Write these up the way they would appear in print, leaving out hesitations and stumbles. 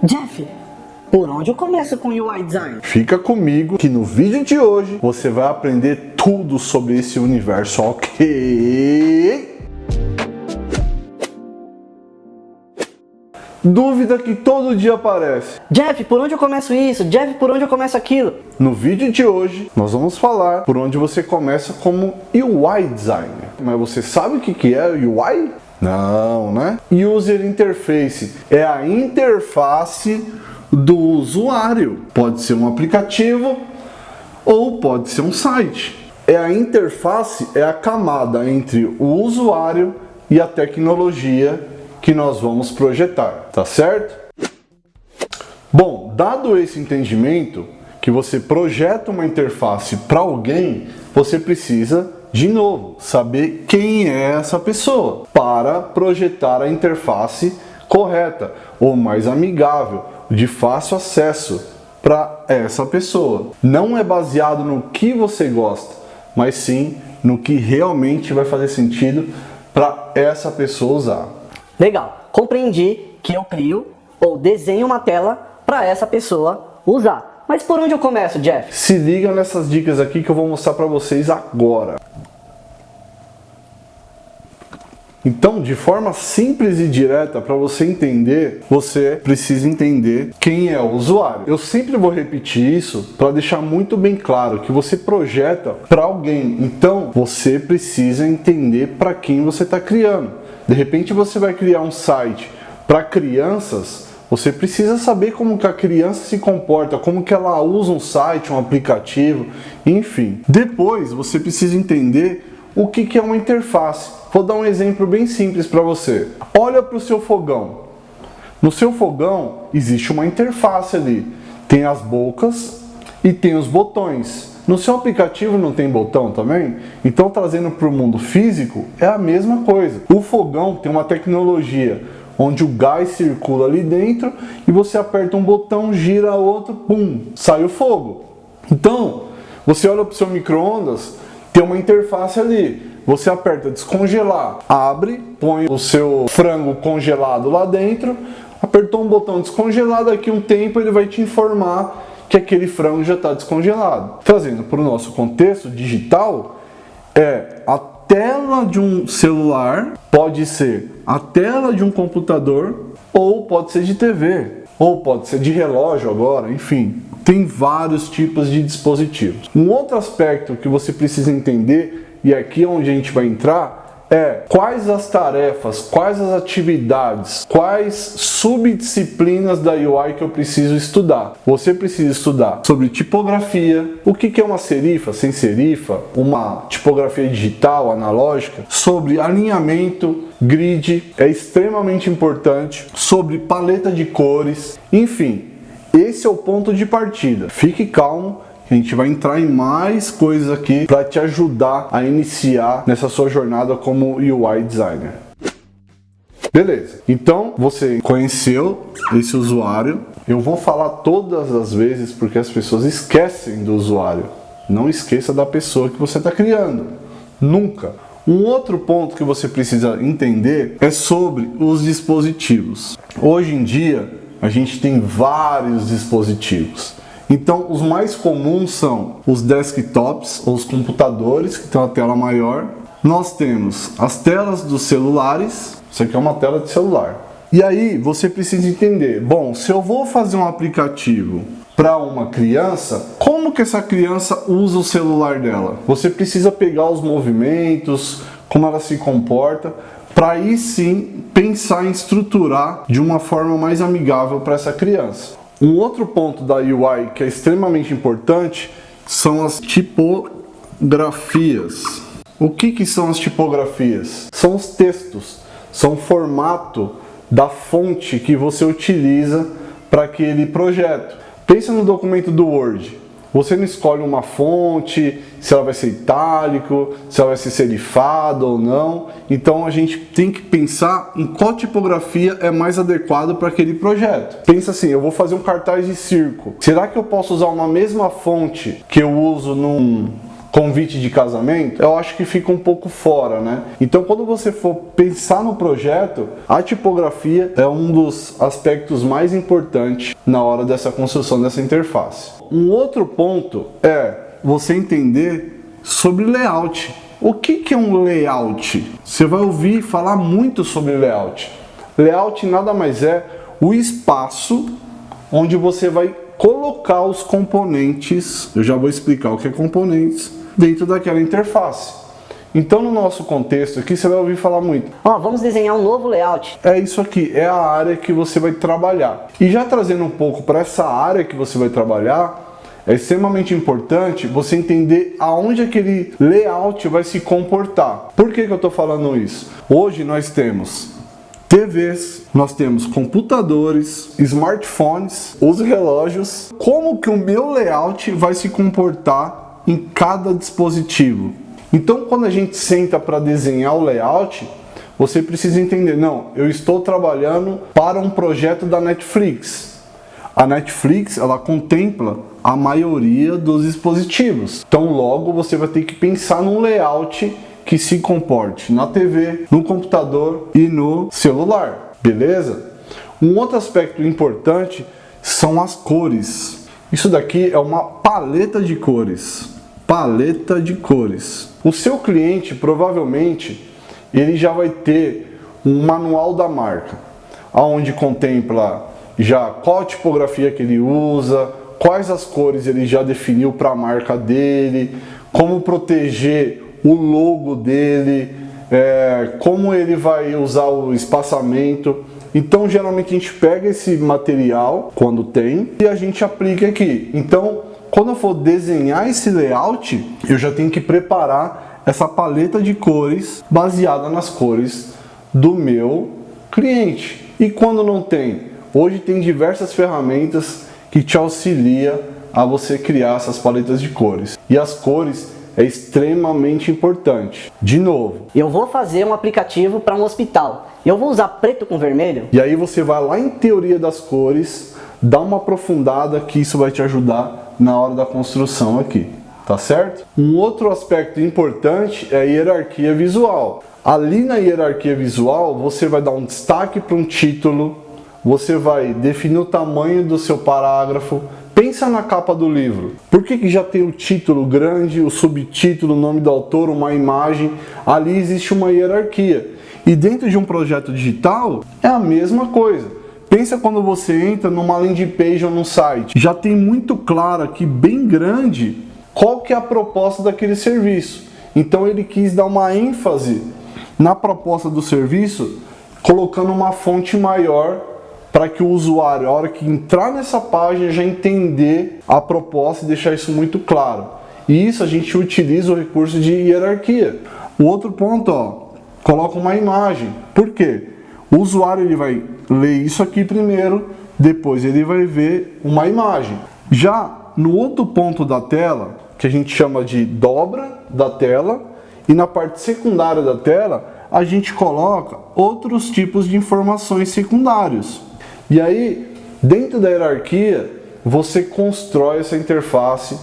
Jeff, por onde eu começo com UI Design? Fica comigo que no vídeo de hoje você vai aprender tudo sobre esse universo, ok? Dúvida que todo dia aparece. Jeff, por onde eu começo isso? Jeff, por onde eu começo aquilo? No vídeo de hoje nós vamos falar por onde você começa como UI Designer. Mas você sabe o que é UI? Não, né? User Interface é a interface do usuário. Pode ser um aplicativo ou pode ser um site. É a interface, é a camada entre o usuário e a tecnologia que nós vamos projetar, tá certo? Bom, dado esse entendimento que você projeta uma interface para alguém, você precisa, de novo, saber quem é essa pessoa para projetar a interface correta ou mais amigável, de fácil acesso para essa pessoa. Não é baseado no que você gosta, mas sim no que realmente vai fazer sentido para essa pessoa usar. Legal, compreendi que eu crio ou desenho uma tela para essa pessoa usar. Mas por onde eu começo, Jeff? Se liga nessas dicas aqui que eu vou mostrar para vocês agora. Então, de forma simples e direta, para você entender, você precisa entender quem é o usuário. Eu sempre vou repetir isso para deixar muito bem claro que você projeta para alguém. Então, você precisa entender para quem você está criando. De repente você vai criar um site para crianças, você precisa saber como que a criança se comporta, como que ela usa um site, um aplicativo, enfim. Depois você precisa entender o que é uma interface. Vou dar um exemplo bem simples para você. Olha para o seu fogão. No seu fogão existe uma interface ali. Tem as bocas e tem os botões. No seu aplicativo não tem botão também? Então, trazendo para o mundo físico, é a mesma coisa. O fogão tem uma tecnologia onde o gás circula ali dentro e você aperta um botão, gira outro, pum, sai o fogo. Então, você olha para o seu micro-ondas, tem uma interface ali. Você aperta descongelar, abre, põe o seu frango congelado lá dentro, apertou um botão descongelar, daqui a um tempo ele vai te informar que aquele frango já está descongelado. Trazendo para o nosso contexto digital, a tela de um celular, pode ser a tela de um computador, ou pode ser de TV, ou pode ser de relógio agora, enfim. Tem vários tipos de dispositivos. Um outro aspecto que você precisa entender, e aqui é onde a gente vai entrar, é quais as tarefas, quais as atividades, quais subdisciplinas da UI que eu preciso estudar. Você precisa estudar sobre tipografia, o que é uma serifa, sem serifa, uma tipografia digital, analógica, sobre alinhamento, grid, é extremamente importante, sobre paleta de cores, enfim, esse é o ponto de partida. Fique calmo. A gente vai entrar em mais coisas aqui para te ajudar a iniciar nessa sua jornada como UI Designer. Beleza, então você conheceu esse usuário. Eu vou falar todas as vezes porque as pessoas esquecem do usuário. Não esqueça da pessoa que você está criando. Nunca. Um outro ponto que você precisa entender é sobre os dispositivos. Hoje em dia, a gente tem vários dispositivos. Então, os mais comuns são os desktops, ou os computadores, que tem uma tela maior. Nós temos as telas dos celulares, isso aqui é uma tela de celular. E aí, você precisa entender, bom, se eu vou fazer um aplicativo para uma criança, como que essa criança usa o celular dela? Você precisa pegar os movimentos, como ela se comporta, para aí sim pensar em estruturar de uma forma mais amigável para essa criança. Um outro ponto da UI que é extremamente importante são as tipografias. O que são as tipografias? São os textos, são o formato da fonte que você utiliza para aquele projeto. Pensa no documento do Word. Você não escolhe uma fonte, se ela vai ser itálico, se ela vai ser serifada ou não. Então a gente tem que pensar em qual tipografia é mais adequada para aquele projeto. Pensa assim, eu vou fazer um cartaz de circo. Será que eu posso usar uma mesma fonte que eu uso num convite de casamento, eu acho que fica um pouco fora, né? Então, quando você for pensar no projeto, a tipografia é um dos aspectos mais importantes na hora dessa construção dessa interface. Um outro ponto é você entender sobre layout. O que é um layout? Você vai ouvir falar muito sobre layout. Layout nada mais é o espaço onde você vai colocar os componentes, eu já vou explicar o que é componentes, dentro daquela interface. Então, no nosso contexto aqui, você vai ouvir falar muito. Vamos desenhar um novo layout. É isso aqui, é a área que você vai trabalhar. E já trazendo um pouco para essa área que você vai trabalhar, é extremamente importante você entender aonde aquele layout vai se comportar. Por que eu estou falando isso? Hoje nós temos TVs, nós temos computadores, smartphones, os relógios. Como que o meu layout vai se comportar em cada dispositivo? Então, quando a gente senta para desenhar o layout, você precisa entender, não, eu estou trabalhando para um projeto da Netflix. A Netflix, ela contempla a maioria dos dispositivos. Então, logo, você vai ter que pensar num layout que se comporte na TV, no computador e no celular, beleza? Um outro aspecto importante são as cores. Isso daqui é uma paleta de cores. Paleta de cores. O seu cliente, provavelmente, ele já vai ter um manual da marca, onde contempla já qual a tipografia que ele usa, quais as cores ele já definiu para a marca dele, como proteger o logo dele, como ele vai usar o espaçamento. Então, geralmente a gente pega esse material, quando tem, e a gente aplica aqui. Então, quando eu for desenhar esse layout, eu já tenho que preparar essa paleta de cores baseada nas cores do meu cliente. E quando não tem? Hoje tem diversas ferramentas que te auxiliam a você criar essas paletas de cores. E as cores é extremamente importante. De novo, eu vou fazer um aplicativo para um hospital. Eu vou usar preto com vermelho? E aí você vai lá em teoria das cores, dá uma aprofundada que isso vai te ajudar na hora da construção aqui, tá certo? Um outro aspecto importante é a hierarquia visual. Ali na hierarquia visual, você vai dar um destaque para um título, você vai definir o tamanho do seu parágrafo. Pensa na capa do livro. Por que já tem o título grande, o subtítulo, o nome do autor, uma imagem? Ali existe uma hierarquia. E dentro de um projeto digital, é a mesma coisa. Pensa quando você entra numa landing page ou num site. Já tem muito claro aqui, bem grande, qual que é a proposta daquele serviço. Então ele quis dar uma ênfase na proposta do serviço, colocando uma fonte maior para que o usuário, a hora que entrar nessa página, já entender a proposta e deixar isso muito claro. E isso a gente utiliza o recurso de hierarquia. O outro ponto, coloca uma imagem. Por quê? O usuário ele vai ler isso aqui primeiro, depois ele vai ver uma imagem. Já no outro ponto da tela, que a gente chama de dobra da tela, e na parte secundária da tela, a gente coloca outros tipos de informações secundários. E aí, dentro da hierarquia, você constrói essa interface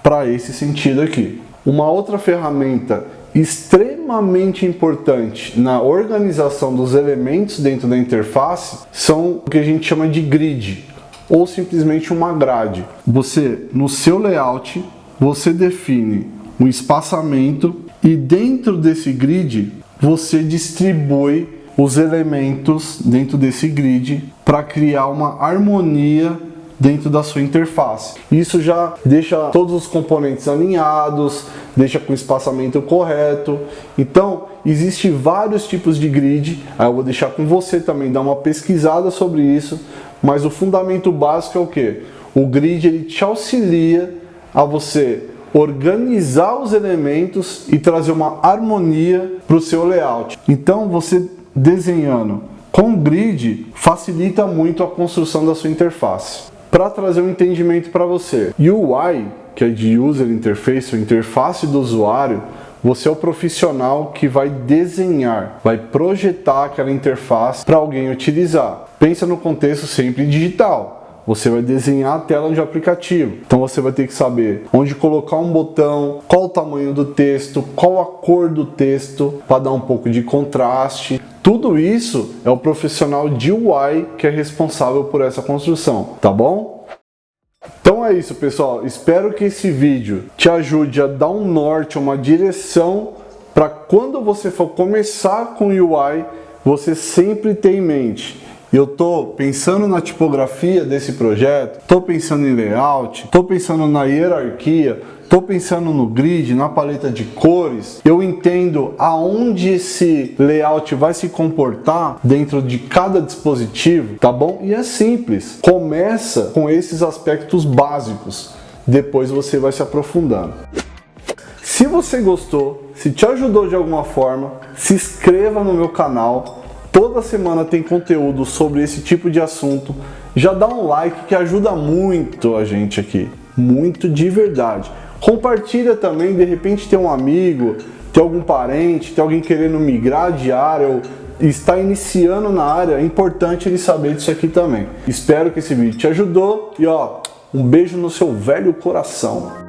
para esse sentido aqui. Uma outra ferramenta extremamente importante na organização dos elementos dentro da interface são o que a gente chama de grid, ou simplesmente uma grade. Você, no seu layout, você define um espaçamento e dentro desse grid, você distribui os elementos dentro desse grid para criar uma harmonia dentro da sua interface. Isso já deixa todos os componentes alinhados, deixa com o espaçamento correto. Então, existem vários tipos de grid. Aí eu vou deixar com você também dar uma pesquisada sobre isso, mas o fundamento básico é o quê? O grid ele te auxilia a você organizar os elementos e trazer uma harmonia para o seu layout. Então, você desenhando com grid facilita muito a construção da sua interface. Para trazer um entendimento para você, UI, que é de User Interface, ou interface do usuário, você é o profissional que vai desenhar, vai projetar aquela interface para alguém utilizar. Pensa no contexto sempre digital. você vai desenhar a tela de aplicativo. Então você vai ter que saber onde colocar um botão, qual o tamanho do texto, qual a cor do texto, para dar um pouco de contraste. Tudo isso é o profissional de UI que é responsável por essa construção, tá bom? Então é isso, pessoal. Espero que esse vídeo te ajude a dar um norte, uma direção para quando você for começar com UI, você sempre ter em mente: eu estou pensando na tipografia desse projeto, estou pensando em layout, estou pensando na hierarquia, estou pensando no grid, na paleta de cores, eu entendo aonde esse layout vai se comportar dentro de cada dispositivo, tá bom? E é simples, começa com esses aspectos básicos, depois você vai se aprofundando. Se você gostou, se te ajudou de alguma forma, se inscreva no meu canal. Toda semana tem conteúdo sobre esse tipo de assunto. Já dá um like que ajuda muito a gente aqui, muito de verdade. Compartilha também, de repente tem um amigo, tem algum parente, tem alguém querendo migrar de área ou está iniciando na área, é importante ele saber disso aqui também. Espero que esse vídeo te ajudou e ó, um beijo no seu velho coração.